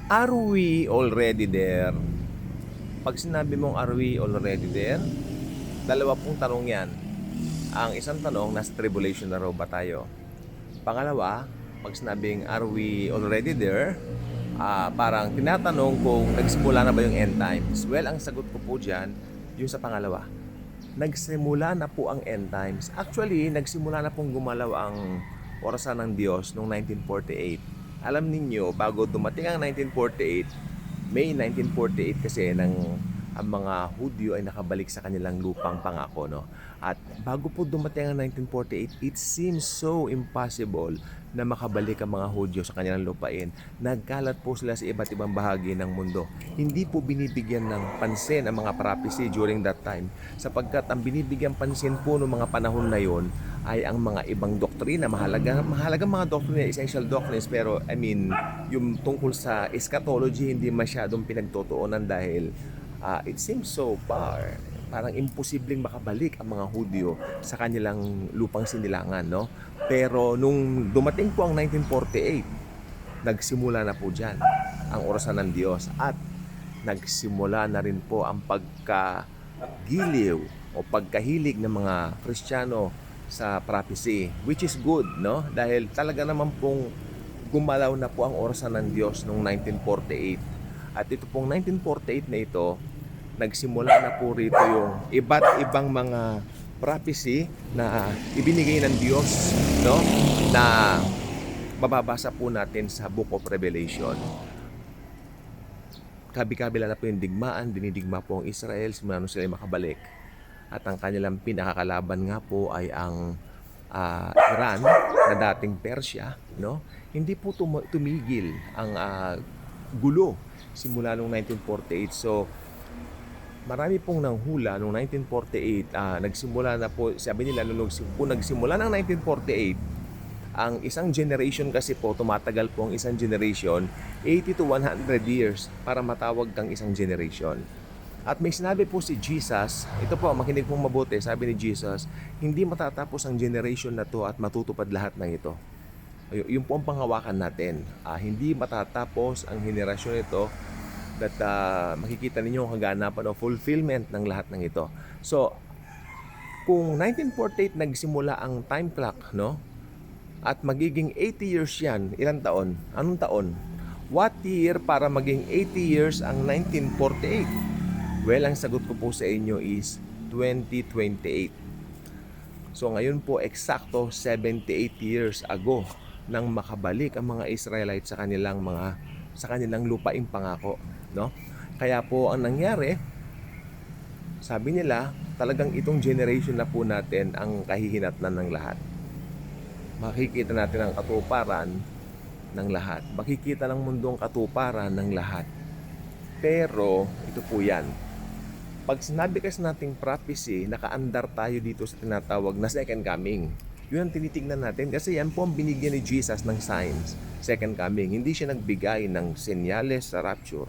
Are we already there? Pag sinabi mong are we already there, dalawa pong tanong yan. Ang isang tanong, nasa tribulation na raw ba tayo? Pangalawa, pag sinabing are we already there, parang tinatanong kung nagsimula na ba yung end times. Well, ang sagot ko po dyan, yung sa pangalawa. Nagsimula na po ang end times. Actually, nagsimula na pong gumalaw ang orasan ng Diyos noong 1948. Alam ninyo, bago dumating ang 1948, May 1948 kasi ang mga Hudyo ay nakabalik sa kanilang lupang pangako, no? At bago po dumating ang 1948, it seems so impossible na makabalik ang mga Hudyo sa kanilang lupain. Nagkalat po sila sa iba't ibang bahagi ng mundo. Hindi po binibigyan ng pansin ang mga prophecy during that time, sapagkat ang binibigyan pansin po noong mga panahon na yon ay ang mga ibang doktrina, mahalagang mga doktrina, essential doctrines, pero yung tungkol sa eschatology hindi masyadong pinagtutuunan dahil it seems so far. Parang imposibleng makabalik ang mga Hudyo sa kanilang lupang sinilangan, no? Pero nung dumating po ang 1948, nagsimula na po dyan ang orasan ng Diyos at nagsimula na rin po ang pagkagiliw o pagkahilig ng mga Kristiyano sa prophecy, which is good, no? Dahil talaga naman pong gumalaw na po ang orasan ng Diyos noong 1948. At ito pong 1948 na ito, nagsimula na po rito yung iba't ibang mga prophecy na ibinigay ng Diyos, no? Na mababasa po natin sa Book of Revelation. Kabi-kabila na po yung digmaan, dinidigma po ang Israel simula nung sila makabalik. At ang kanilang pinakakalaban nga po ay ang Iran na dating Persia, no? Hindi po tumigil ang gulo simula noong 1948. So marami pong nanghula noong 1948, nagsimula na po, sabi nila nung nagsimula ng 1948, ang isang generation kasi po, tumatagal po ang isang generation 80 to 100 years para matawag kang isang generation. At may sinabi po si Jesus, ito po, makinig pong mabuti, sabi ni Jesus, hindi matatapos ang generation na to at matutupad lahat ng ito. Yung po ang panghawakan natin. Hindi matatapos ang henerasyon ito that makikita ninyo ang kaganapan o fulfillment ng lahat ng ito. So, kung 1948 nagsimula ang time clock, no? At magiging 80 years yan, ilang taon? Anong taon? What year para maging 80 years ang 1948? Well, ang sagot ko po sa inyo is 2028. So ngayon po, eksakto 78 years ago nang makabalik ang mga Israelites sa kanilang lupaing pangako, no? Kaya po ang nangyari, sabi nila, talagang itong generation na po natin ang kahihinatnan ng lahat. Makikita natin ang katuparan ng lahat. Makikita ng mundo ang katuparan ng lahat. Pero ito po yan. Pag sinabi kasi nating prophecy, nakaandar tayo dito sa tinatawag na second coming. Yun ang tinitingnan natin kasi yan po ang binigyan ni Jesus ng signs, second coming. Hindi siya nagbigay ng senyales sa rapture.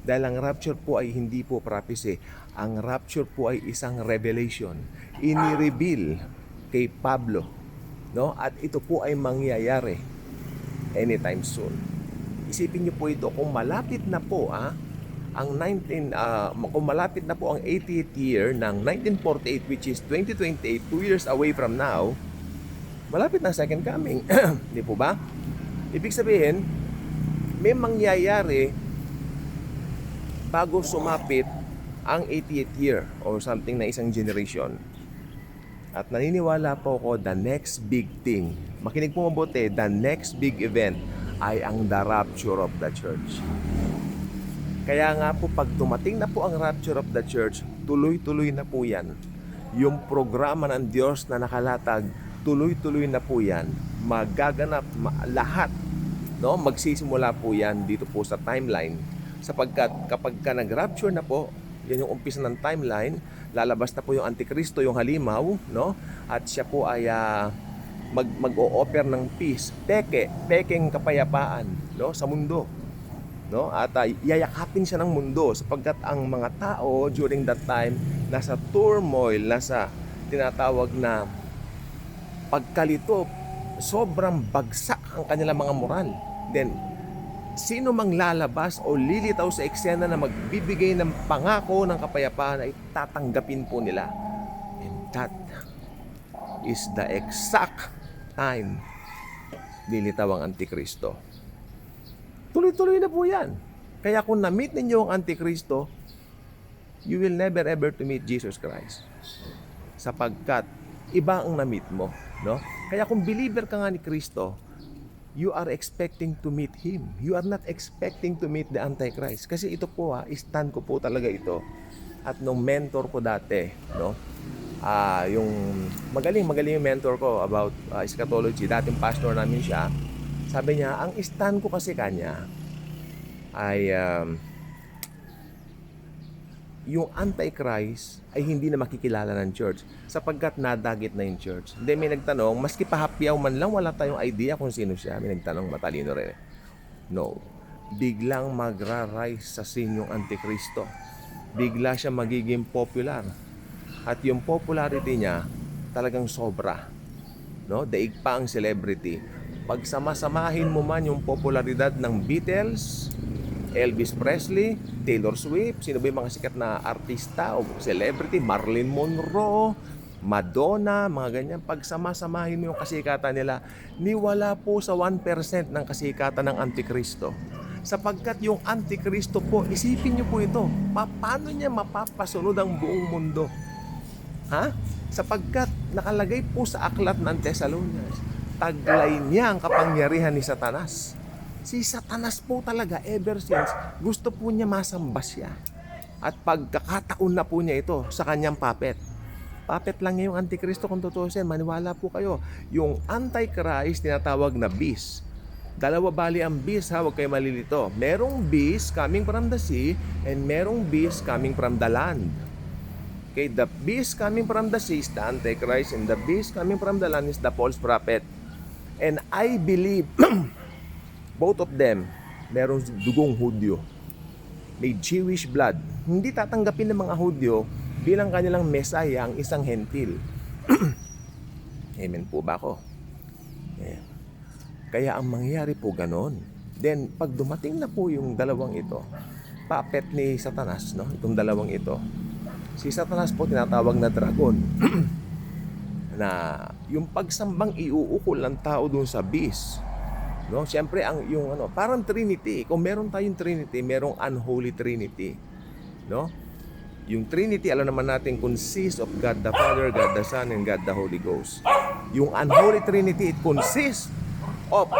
Dahil ang rapture po ay hindi po prophecy. Ang rapture po ay isang revelation. Ini-reveal kay Pablo, no? At ito po ay mangyayari anytime soon. Isipin niyo po ito, kung malapit na po kung malapit na po ang 80th year ng 1948, which is 2028, 2 years away from now, malapit na second coming. Di po ba? Ibig sabihin, may mangyayari bago sumapit ang 80th year or something na isang generation. At naniniwala po ako, the next big thing, makinig po mabuti, the next big event ay ang the rapture of the church. Kaya nga po, pag dumating na po ang rapture of the church, tuloy-tuloy na po yan. Yung programa ng Diyos na nakalatag, tuloy-tuloy na po yan. Magaganap lahat, no? Magsisimula po yan dito po sa timeline. Sapagkat kapag ka nag-rapture na po, yan yung umpisa ng timeline, lalabas na po yung Antikristo, yung halimaw, no? At siya po ay mag-o-offer ng peace, pekeng kapayapaan, no? Sa mundo. No? At yayakapin siya ng mundo sapagkat ang mga tao during that time nasa turmoil, nasa tinatawag na pagkalito, sobrang bagsak ang kanilang mga moral. Then sino mang lalabas o lilitaw sa eksena na magbibigay ng pangako ng kapayapaan ay tatanggapin po nila. And that is the exact time lilitaw ang Antikristo. Tuloy-tuloy na po yan. Kaya kung na-meet ninyo ang Antikristo, you will never ever to meet Jesus Christ. Sapagkat iba ang na-meet mo, no? Kaya kung believer ka nga ni Kristo, you are expecting to meet Him. You are not expecting to meet the Antichrist. Kasi ito po stand ko po talaga ito. At nung mentor ko dati, no? Yung magaling yung mentor ko about eschatology, dating pastor namin siya. Sabi niya, ang stand ko kasi kanya ay yung Antichrist ay hindi na makikilala ng church sapagkat nadagit na yung church. Hindi, may nagtanong, maski pahapyaw man lang, wala tayong idea kung sino siya. May nagtanong, matalino rin. No. Biglang magra-rise sa scene yung Antikristo. Bigla siya magiging popular. At yung popularity niya, talagang sobra. No? Daig pa ang celebrity. Pag sama-samahin mo man yung popularidad ng Beatles, Elvis Presley, Taylor Swift, sino ba yung mga sikat na artista o celebrity, Marilyn Monroe, Madonna, mga ganyan. Pag sama-samahin mo yung kasikatan nila, niwala po sa 1% ng kasikatan ng Antikristo. Sapagkat yung Antikristo po, isipin niyo po ito, paano niya mapapasunod ang buong mundo? Sapagkat nakalagay po sa aklat ng Thessalonians, taglay niya ang kapangyarihan ni Satanas. Si Satanas po talaga, ever since, gusto po niya masamba siya. At pagkakataon na po niya ito sa kanyang puppet. Puppet lang niya yung Antikristo kung tutusin. Maniwala po kayo. Yung Antichrist, tinatawag na beast. Dalawa bali ang beast, huwag kayo malilito. Merong beast coming from the sea and merong beast coming from the land. Okay, the beast coming from the sea is the Antichrist and the beast coming from the land is the false prophet. And I believe both of them, merong dugong Hudyo. May Jewish blood. Hindi tatanggapin ng mga Hudyo bilang kanilang Messiah ang isang hentil. Amen po ba ako? Ayan. Kaya ang mangyayari po ganon. Then, pag dumating na po yung dalawang ito, puppet ni Satanas, no? Itong dalawang ito. Si Satanas po tinatawag na dragon. Na yung pagsambang iuukol ng tao dun sa beast. No, siyempre parang Trinity. Kung meron tayong Trinity, merong unholy Trinity. No? Yung Trinity, alam naman natin, consists of God the Father, God the Son, and God the Holy Ghost. Yung unholy Trinity, it consists of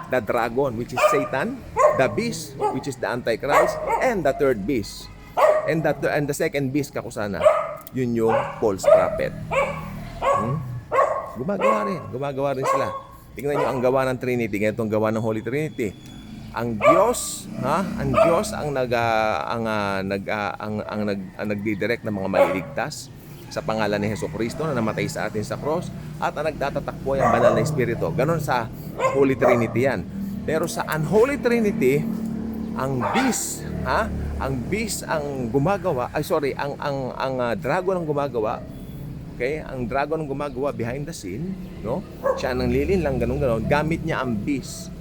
the dragon, which is Satan, the beast, which is the Antichrist, and the third beast. And the second beast, kakusana, yun yung false prophet. Gumagawa rin sila. Tingnan niyo ang gawa ng Trinity, ganito ang gawa ng Holy Trinity. Ang Diyos, ang Diyos ang nagdidirect ng mga maliligtas sa pangalan ni Jesucristo na namatay sa atin sa cross at ang nagtatatakbo ay ang banal na espiritu. Ganon sa Holy Trinity yan. Pero sa unholy Trinity, ang beast, ang beast ang gumagawa, ang dragon ang gumagawa. Okay, ang dragon ang gumagawa behind the scene, no? Siya nang lilin lang ganun. Gamit niya ang beast,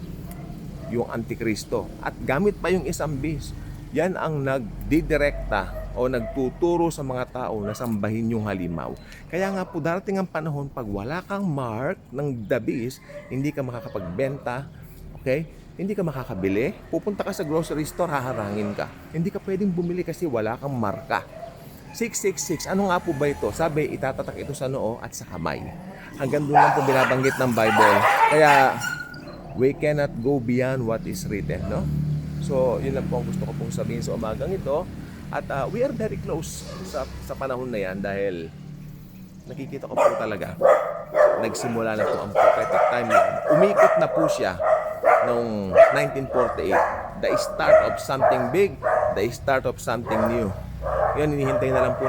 yung Antikristo. At gamit pa yung isang beast. Yan ang nagdidirekta o nagtuturo sa mga tao na sambahin yung halimaw. Kaya nga po darating ang panahon pag wala kang mark ng the beast, hindi ka makakapagbenta, okay? Hindi ka makakabili. Pupunta ka sa grocery store, haharangin ka. Hindi ka pwedeng bumili kasi wala kang marka. 666, ano nga po ba ito? Sabi, itatatak ito sa noo at sa kamay. Hanggang doon lang po binabanggit ng Bible. Kaya, we cannot go beyond what is written, no? So, yun lang po ang gusto ko pong sabihin sa umagang ito. At we are very close sa panahon na yan dahil nakikita ko po talaga nagsimula na po ang prophetic time. Umikot na po siya noong 1948. The start of something big, the start of something new. Yan, hinihintay na lang po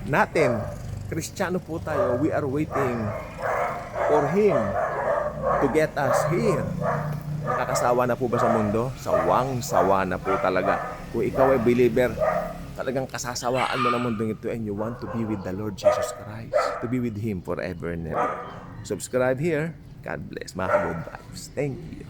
natin. Kristiyano po tayo. We are waiting for Him to get us here. Nakakasawa na po ba sa mundo? Sawang-sawa na po talaga. Kung ikaw ay believer, talagang kasasawaan mo ng mundong ito and you want to be with the Lord Jesus Christ. To be with Him forever and ever. Subscribe here. God bless. Mga ka-good vibes. Thank you.